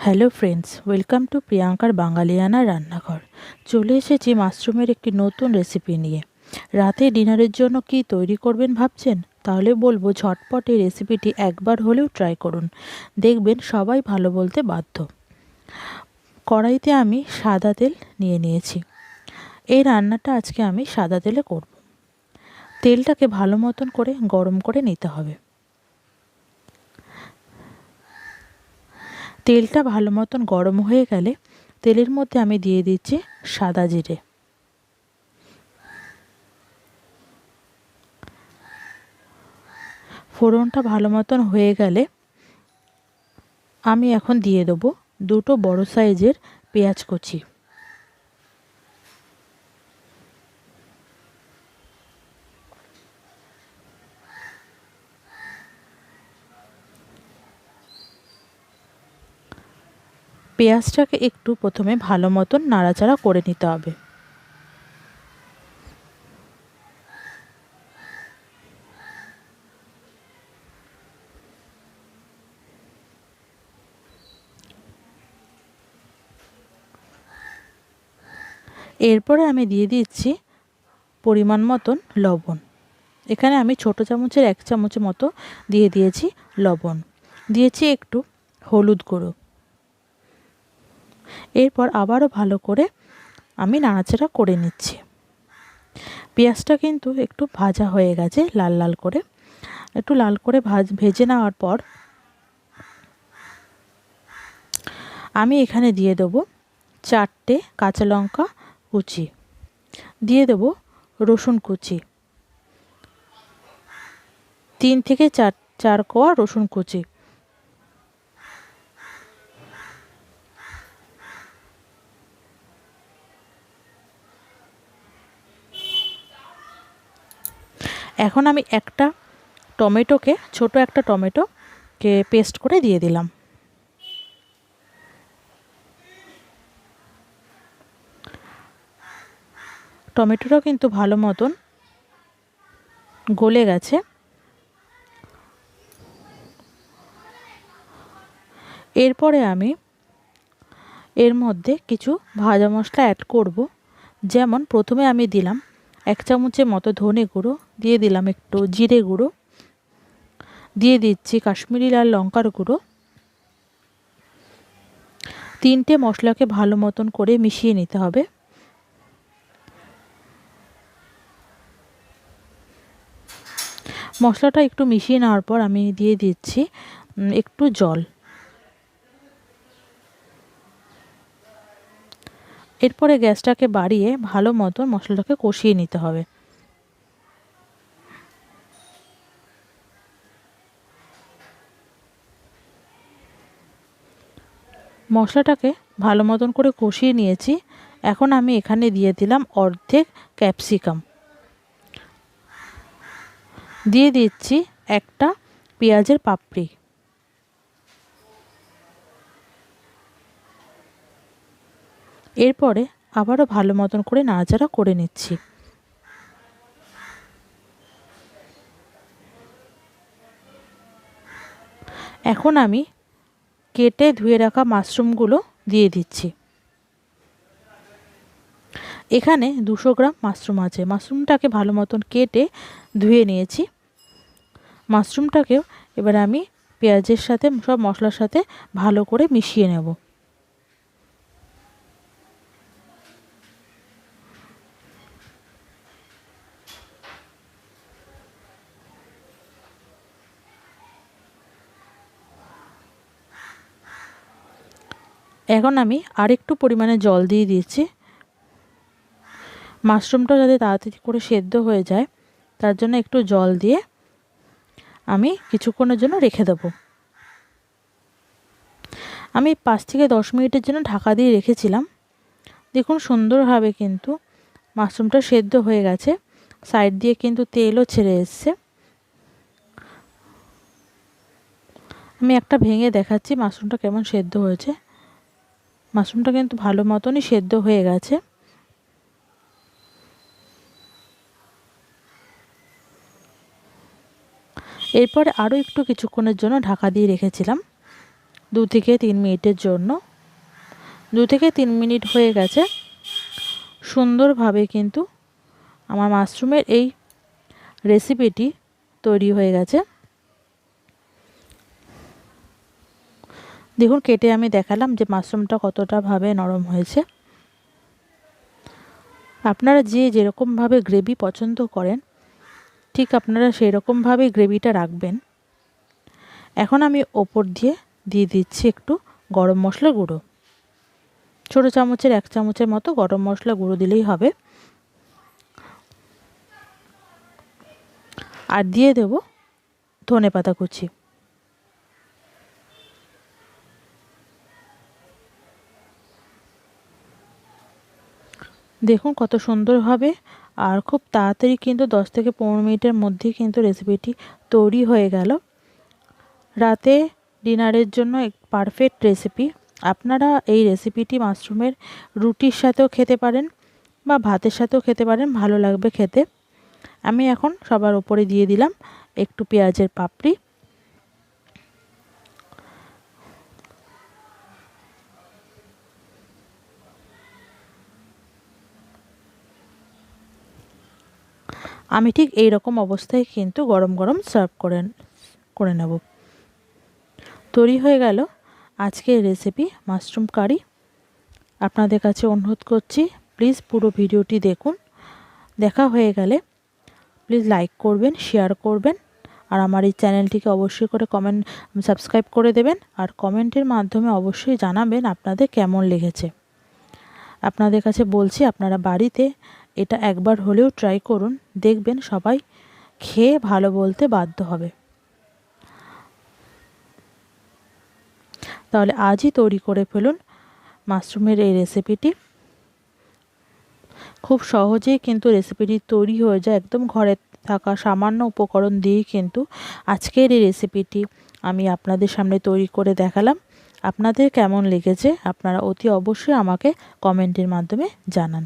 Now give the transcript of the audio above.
Hello friends, welcome to প্রিয়াঙ্কার বাঙালিয়ানা রান্নাঘর। চলে এসেছি মাশরুমের একটি নতুন রেসিপি নিয়ে। রাতে ডিনারের জন্য কি তৈরি করবেন ভাবছেন? তাহলে বলবো ঝটপট এই রেসিপিটি একবার হলেও ট্রাই করুন। দেখবেন সবাই ভালো বলতে বাধ্য। কড়াইতে আমি সাদা তেল নিয়ে নিয়েছি। এই রান্নাটা আজকে আমি সাদা তেলে করব। তেলটাকে ভালো মতন করে গরম করে নিতে হবে। তেলটা ভালো মতন গরম হয়ে গেলে তেলের মধ্যে আমি দিয়ে দিচ্ছি সাদা জিরে। ফোড়নটা ভালো মতন হয়ে গেলে আমি এখন দিয়ে দেবো দুটো বড় সাইজের পেঁয়াজ কুচি। পেঁয়াজটাকে একটু প্রথমে ভালো মতন নাড়াচাড়া করে নিতে হবে। এরপরে আমি দিয়ে দিচ্ছি পরিমাণ মতন লবণ। এখানে আমি ছোটো চামচের 1 চামচ মতো দিয়ে দিয়েছি লবণ। দিয়েছি একটু হলুদ গুঁড়ো। এরপর আবারও ভালো করে আমি নাড়াচাড়া করে নিচ্ছি। পেঁয়াজটা কিন্তু একটু ভাজা হয়ে গেছে লাল লাল করে। একটু লাল করে ভেজে নেওয়ার পর আমি এখানে দিয়ে দেবো 4টে কাঁচা লঙ্কা কুচি, দিয়ে দেবো রসুন কুচি, 3 থেকে 4 কোয়া রসুন কুচি। এখন আমি একটা টমেটোকে, ছোট একটা টমেটোকে পেস্ট করে দিয়ে দিলাম। টমেটোটাও কিন্তু ভালো মতন গলে গেছে। এরপরে আমি এর মধ্যে কিছু ভাজা মশলা অ্যাড করব। যেমন প্রথমে আমি দিলাম 1 চামচের মতো ধনে গুঁড়ো, দিয়ে দিলাম একটু জিরে গুঁড়ো, দিয়ে দিচ্ছি কাশ্মীরি লাল লঙ্কার গুঁড়ো। 3টে মশলাকে ভালো মতন করে মিশিয়ে নিতে হবে। মশলাটা একটু মিশিয়ে নেওয়ার পর আমি দিয়ে দিচ্ছি একটু জল। এরপরে গ্যাসটাকে বাড়িয়ে ভালো মতন মশলাটাকে কষিয়ে নিতে হবে। মশলাটাকে ভালো মতন করে কষিয়ে নিয়েছি। এখন আমি এখানে দিয়ে দিলাম অর্ধেক ক্যাপসিকাম, দিয়ে দিচ্ছি একটা পেঁয়াজের পাপড়ি। এরপরে আবারও ভালো মতন করে নাড়াচাড়া করে নিচ্ছি। এখন আমি কেটে ধুয়ে রাখা মাশরুমগুলো দিয়ে দিচ্ছি। এখানে 200 গ্রাম মাশরুম আছে। মাশরুমটাকে ভালো মতন কেটে ধুয়ে নিয়েছি। মাশরুমটাকেও এবার আমি পেঁয়াজের সাথে, সব মশলার সাথে ভালো করে মিশিয়ে নেব। এখন আমি আরেকটু পরিমাণে জল দিয়ে দিয়েছি। মাশরুমটা যাতে তাড়াতাড়ি করে সেদ্ধ হয়ে যায় তার জন্য একটু জল দিয়ে আমি কিছুক্ষণের জন্য রেখে দেবো। আমি 5 থেকে 10 মিনিটের জন্য ঢাকা দিয়ে রেখেছিলাম। দেখুন সুন্দরভাবে কিন্তু মাশরুমটা সেদ্ধ হয়ে গেছে। সাইড দিয়ে কিন্তু তেলও ছেড়ে এসছে। আমি একটা ভেঙে দেখাচ্ছি মাশরুমটা কেমন সেদ্ধ হয়েছে। মাশরুমটা কিন্তু ভালো মতনই সেদ্ধ হয়ে গেছে। এরপরে আরও একটু কিছুক্ষণের জন্য ঢাকা দিয়ে রেখেছিলাম। 2 থেকে 3 মিনিটের জন্য। 2 থেকে 3 মিনিট হয়ে গেছে। সুন্দরভাবে কিন্তু আমার মাশরুমের এই রেসিপিটি তৈরি হয়ে গেছে। দেখুন কেটে আমি দেখালাম যে মাশরুমটা কতটা ভাবে নরম হয়েছে। আপনারা যে যেরকমভাবে গ্রেভি পছন্দ করেন ঠিক আপনারা সেই রকমভাবেই গ্রেভিটা রাখবেন। এখন আমি ওপর দিয়ে দিচ্ছি একটু গরম মশলা গুঁড়ো। ছোটো চামচের 1 চামচের মতো গরম মশলা গুঁড়ো দিলেই হবে। আর দিয়ে দেব ধনেপাতা কুচি। দেখুন কত সুন্দরভাবে আর খুব তাড়াতাড়ি কিন্তু 10 থেকে 15 মিনিটের মধ্যেই কিন্তু রেসিপিটি তৈরি হয়ে গেল। রাতে ডিনারের জন্য পারফেক্ট রেসিপি। আপনারা এই রেসিপিটি মাশরুমের রুটির সাথেও খেতে পারেন বা ভাতের সাথেও খেতে পারেন, ভালো লাগবে খেতে। আমি এখন সবার উপরে দিয়ে দিলাম একটু পেঁয়াজের পাপড়ি। আমি ঠিক এই রকম অবস্থায় কিন্তু গরম গরম সার্ভ করে নেব। তৈরি হয়ে গেল আজকের রেসিপি মাশরুম কারি। আপনাদের কাছে অনুরোধ করছি প্লিজ পুরো ভিডিওটি দেখুন। দেখা হয়ে গেলে প্লিজ লাইক করবেন, শেয়ার করবেন, আর আমার এই চ্যানেলটিকে অবশ্যই করে সাবস্ক্রাইব করে দেবেন। আর কমেন্টের মাধ্যমে অবশ্যই জানাবেন আপনাদের কেমন লেগেছে। আপনাদের কাছে বলছি আপনারা বাড়িতে এটা একবার হলেও ট্রাই করুন, দেখবেন সবাই খেয়ে ভালো বলতে বাধ্য হবে। তাহলে আজই তৈরি করে ফেলুন মাশরুমের এই রেসিপিটি। খুব সহজেই কিন্তু রেসিপিটি তৈরি হয়ে যায়, একদম ঘরে থাকা সামান্য উপকরণ দিয়েই কিন্তু আজকের এই রেসিপিটি আমি আপনাদের সামনে তৈরি করে দেখালাম। আপনাদের কেমন লেগেছে আপনারা অতি অবশ্যই আমাকে কমেন্টের মাধ্যমে জানান।